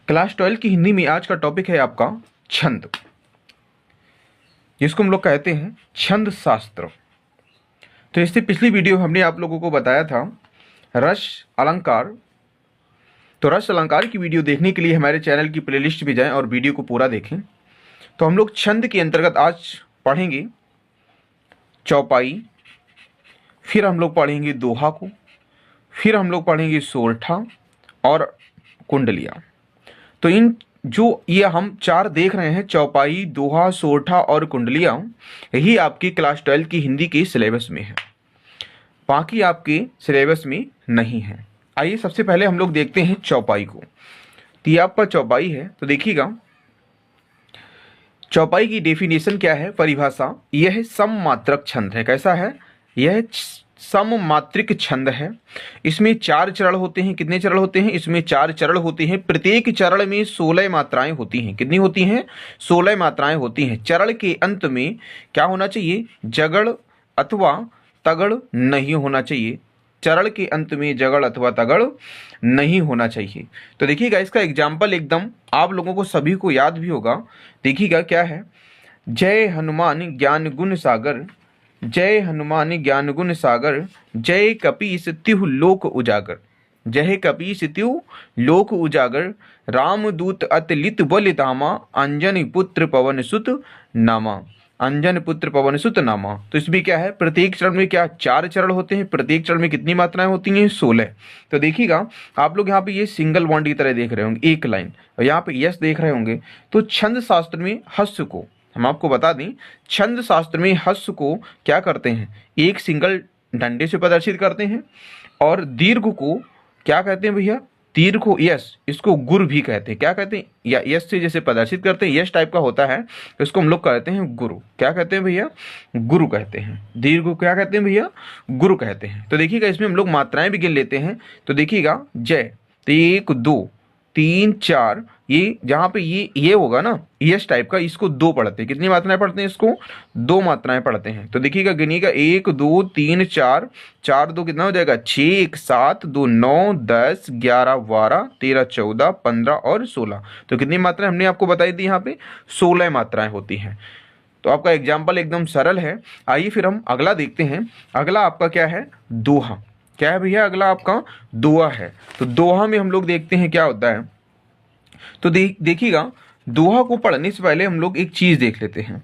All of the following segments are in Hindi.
क्लास 12 की हिंदी में आज का टॉपिक है आपका छंद, जिसको हम लोग कहते हैं छंद शास्त्र। तो इससे पिछली वीडियो हमने आप लोगों को बताया था रस अलंकार। तो रस अलंकार की वीडियो देखने के लिए हमारे चैनल की प्लेलिस्ट में जाएं और वीडियो को पूरा देखें। तो हम लोग छंद के अंतर्गत आज पढ़ेंगे चौपाई, फिर हम लोग पढ़ेंगे दोहा को, फिर हम लोग पढ़ेंगे सोरठा और कुंडलिया। तो इन जो ये हम चार देख रहे हैं, चौपाई, दोहा, सोरठा और कुंडलिया, यही आपकी क्लास 12 की हिंदी के सिलेबस में है, बाकी आपके सिलेबस में नहीं है। आइए सबसे पहले हम लोग देखते हैं चौपाई को। तो ये आपका चौपाई है। तो देखिएगा चौपाई की डेफिनेशन क्या है, परिभाषा, यह सममात्रक छंद है। कैसा है? यह सममात्रिक छंद है। इसमें 4 चरण होते हैं। कितने चरण होते हैं? इसमें 4 चरण होते हैं। प्रत्येक चरण में 16 मात्राएं होती हैं। कितनी होती हैं? 16 मात्राएं होती हैं। चरण के अंत में क्या होना चाहिए? जगड़ अथवा तगड़ नहीं होना चाहिए। चरण के अंत में जगड़ अथवा तगड़ नहीं होना चाहिए। तो देखिएगा इसका एग्जाम्पल एकदम आप लोगों को सभी को याद भी होगा। देखिएगा क्या है, जय हनुमान ज्ञान गुण सागर, जय हनुमान ज्ञान गुण सागर, जय कपीस तिहु लोक उजागर, जय कपीस तिहु लोक उजागर, रामदूत अतलित बल धामा, अंजन पुत्र पवन सुत नामा, अंजन पुत्र पवन सुत नामा। तो इसमें क्या है, प्रत्येक चरण में क्या 4 चरण होते हैं। प्रत्येक चरण में कितनी मात्राएं होती हैं? 16। तो देखिएगा आप लोग यहाँ पे ये सिंगल बॉन्ड की तरह देख रहे होंगे, एक लाइन, और यहाँ पे यस देख रहे होंगे। तो छंद शास्त्र में हस्य को हम आपको बता दें, छंद शास्त्र में हस्य को क्या करते हैं? एक सिंगल डंडे से प्रदर्शित करते हैं। और दीर्घ को क्या कहते हैं भैया? दीर्घ को यस, इसको गुरु भी कहते हैं। क्या कहते हैं? या यस से जैसे प्रदर्शित करते हैं, यस टाइप का होता है, इसको हम लोग कहते हैं गुरु। क्या कहते हैं भैया? गुरु कहते हैं। दीर्घ को क्या कहते हैं भैया? गुरु कहते हैं। तो देखिएगा इसमें हम लोग मात्राएं भी गिन लेते हैं। तो देखिएगा जय, तो 1 2 3 4, ये जहाँ पे ये होगा ना यस टाइप का, इसको 2 पढ़ते हैं। कितनी मात्राएं पढ़ते हैं? इसको 2 मात्राएं पढ़ते हैं। तो देखिएगा गिनिएगा 1 2 3 4, 4 2 कितना हो जाएगा? 6, 1 7, 2 9, 10 11 12 13 14 15 और 16। तो कितनी मात्राएं हमने आपको बताई थी? यहाँ पे 16 मात्राएं होती हैं। तो आपका एग्जाम्पल एकदम सरल है। आइए फिर हम अगला देखते हैं। अगला आपका क्या है? दोहा। क्या है भैया? अगला आपका दोहा है। तो दोहा में हम लोग देखते हैं क्या होता है। तो देखिएगा दोहा को पढ़ने से पहले हम लोग एक चीज देख लेते हैं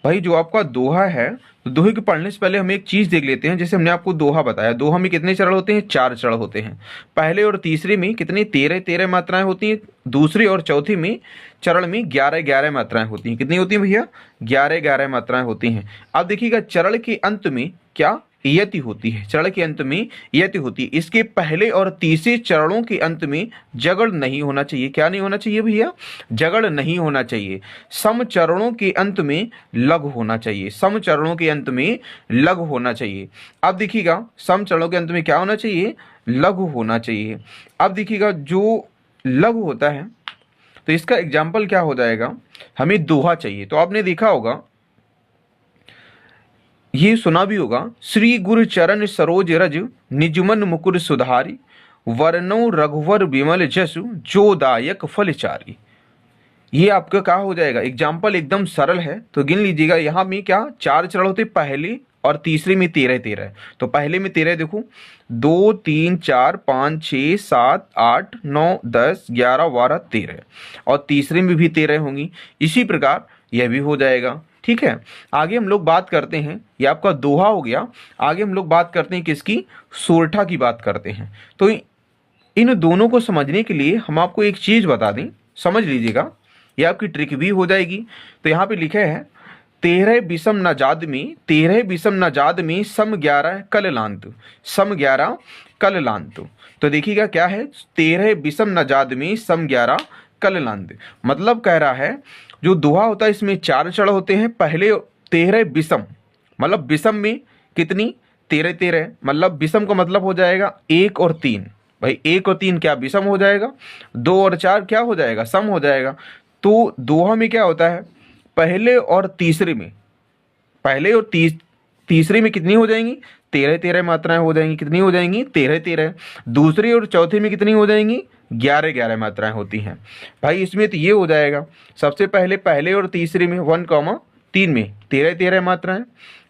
भाई। जो आपका दोहा है, तो दोहे के पढ़ने से पहले हम एक चीज देख लेते हैं। जैसे हमने आपको दोहा बताया, दोहा में कितने चरण होते हैं? 4 चरण होते हैं। पहले और तीसरे में कितनी? 13 मात्राएं होती हैं। दूसरी और चौथी में चरण में 11 मात्राएं होती हैं। कितनी होती हैं भैया? 11 मात्राएं होती हैं। अब देखिएगा चरण के अंत में क्या यति होती है। चरण के अंत में यति होती है। इसके पहले और तीसरे चरणों के अंत में जगड़ नहीं होना चाहिए। क्या नहीं होना चाहिए भैया? जगड़ नहीं होना चाहिए। सम चरणों के अंत में लघु होना चाहिए। सम चरणों के अंत में लघु होना चाहिए। अब देखिएगा सम चरणों के अंत में क्या होना चाहिए? लघु होना चाहिए। अब देखिएगा जो लघु होता है, तो इसका एग्जाम्पल क्या हो जाएगा? हमें दोहा चाहिए। तो आपने देखा होगा, ये सुना भी होगा, श्री गुरु चरण सरोज रज, निजमन मुकुर सुधारी, वर्णो रघुवर विमल जसु, जो दायक फलचारी। ये आपका क्या हो जाएगा? एग्जाम्पल एकदम सरल है। तो गिन लीजिएगा, यहाँ में क्या 4 चरण होते? पहले और तीसरे में 13। तो पहले में 13 देखो, 2 3 4 5 6 7 8 9 10 11 12 13, और तीसरे में भी 13 होंगी। इसी प्रकार यह भी हो जाएगा। ठीक है, आगे हम लोग बात करते हैं। ये आपका दोहा हो गया। आगे हम लोग बात करते हैं किसकी? सोरठा की बात करते हैं। तो इन दोनों को समझने के लिए हम आपको एक चीज बता दें, समझ लीजिएगा, ये आपकी ट्रिक भी हो जाएगी। तो यहाँ पे लिखे है, 13 विषम नजाद में, 13 विषम नजाद में सम 11 कल लांत, सम 11 कल लांत। तो देखिएगा क्या है, 13 विषम नजाद में सम 11 कल लांत। मतलब कह रहा है जो दोहा होता है इसमें 4 चरण होते हैं। पहले 13 विषम, मतलब विषम में कितनी? 13, मतलब विषम का मतलब हो जाएगा 1 और 3। भाई 1 और 3 क्या विषम हो जाएगा? 2 और 4 क्या हो जाएगा? सम हो जाएगा। तो दोहा में क्या होता है, पहले और तीसरे में, पहले और तीसरे में कितनी हो जाएंगी? 13 मात्राएं हो जाएंगी। कितनी हो जाएंगी? 13। दूसरी और चौथे में कितनी हो जाएंगी? 11 मात्राएं होती हैं। भाई इसमें तो ये हो जाएगा, सबसे पहले पहले और तीसरे में 1,3 में 13 मात्राएं,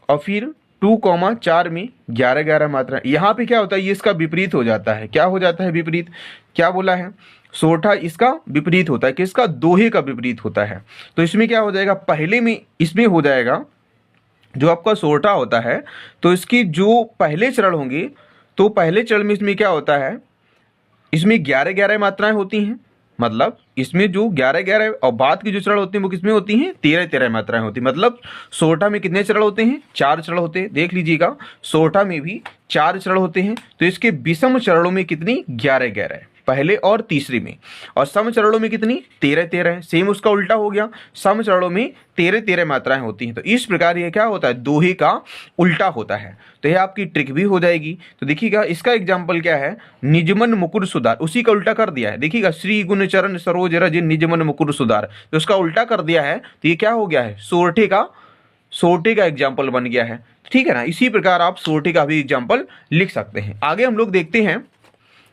और फिर 2,4 में 11 मात्राएं। यहाँ पे क्या होता है, ये इसका विपरीत हो जाता है। क्या हो जाता है विपरीत, क्या बोला है, सोरठा इसका विपरीत होता है, किसका, दोहे का विपरीत होता है। तो इसमें क्या हो जाएगा, पहले में इसमें हो जाएगा जो आपका सोरठा होता है, तो इसकी जो पहले चरण होंगे, तो पहले चरण में इसमें क्या होता है, इसमें 11 मात्राएं होती हैं, मतलब इसमें जो 11 और बाद की जो चरण होते हैं वो किसमें होती हैं, 13 मात्राएं होती हैं। मतलब सोरठा में कितने चरण होते हैं, 4 चरण होते हैं। देख लीजिएगा, सोरठा में भी 4 चरण होते हैं। तो इसके विषम चरणों में कितनी, 11, पहले और तीसरे में, और सम चरणों में कितनी, 13। सेम उसका उल्टा हो गया, सम चरणों में 13 मात्राएं होती हैं। तो इस प्रकार ये क्या होता है, दोहे का उल्टा होता है। तो यह आपकी ट्रिक भी हो जाएगी। तो देखिएगा, इसका एग्जाम्पल क्या है, निजमन मुकुर सुधार, उसी का उल्टा कर दिया है। देखिएगा, श्री गुण चरण सरोज रज निजमन मुकुर सुधार, तो उसका उल्टा कर दिया है। तो ये क्या हो गया है, सोरठे का एग्जाम्पल बन गया है। ठीक है ना। इसी प्रकार आप सोरठे का भी एग्जाम्पल लिख सकते हैं। आगे हम लोग देखते हैं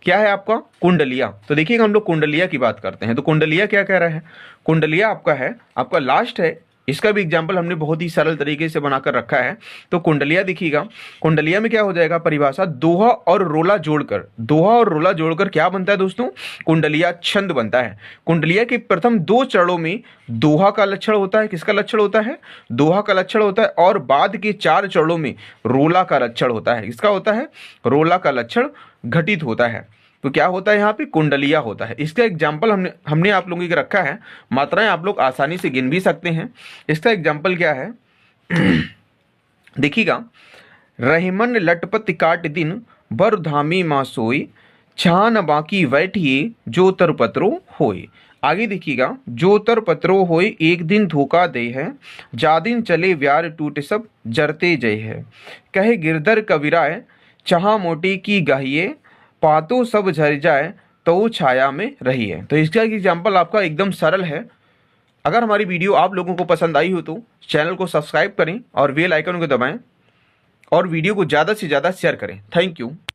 क्या है आपका, कुंडलिया। तो देखिएगा, हम लोग कुंडलिया की बात करते हैं। तो कुंडलिया क्या कह रहा है, कुंडलिया आपका है, आपका लास्ट है। इसका भी एग्जाम्पल हमने बहुत ही सरल तरीके से बनाकर रखा है। तो कुंडलिया देखिएगा, कुंडलिया में क्या हो जाएगा, परिभाषा, दोहा और रोला जोड़कर क्या बनता है दोस्तों, कुंडलिया छंद बनता है। कुंडलिया के प्रथम 2 चरणों में दोहा का लक्षण होता है। किसका लक्षण होता है, दोहा का लक्षण होता है, और बाद के 4 चरणों में रोला का लक्षण होता है। किसका होता है, रोला का लक्षण घटित होता है। तो क्या होता है, यहाँ पे कुंडलिया होता है। इसका एग्जाम्पल हमने आप लोगों के रखा है, मात्राएं आप लोग आसानी से गिन भी सकते हैं। इसका एग्जाम्पल क्या है देखिएगा, रहमन लटपत काट दिन बर धामी माँ सोई, छान बाकी बैठिए जो तर पत्रो होए। आगे देखिएगा, जो तर पत्रो होए एक दिन धोखा दे है, जा दिन चले व्यार टूटे सब जरते जय है। कहे गिरधर कबीराय चाह मोटी की गाहिए, पातो सब झर जाए तो छाया में रहिए। तो इसका एग्जाम्पल आपका एकदम सरल है। अगर हमारी वीडियो आप लोगों को पसंद आई हो तो चैनल को सब्सक्राइब करें और बेल आइकन को दबाएं, और वीडियो को ज़्यादा से ज़्यादा शेयर करें। Thank you.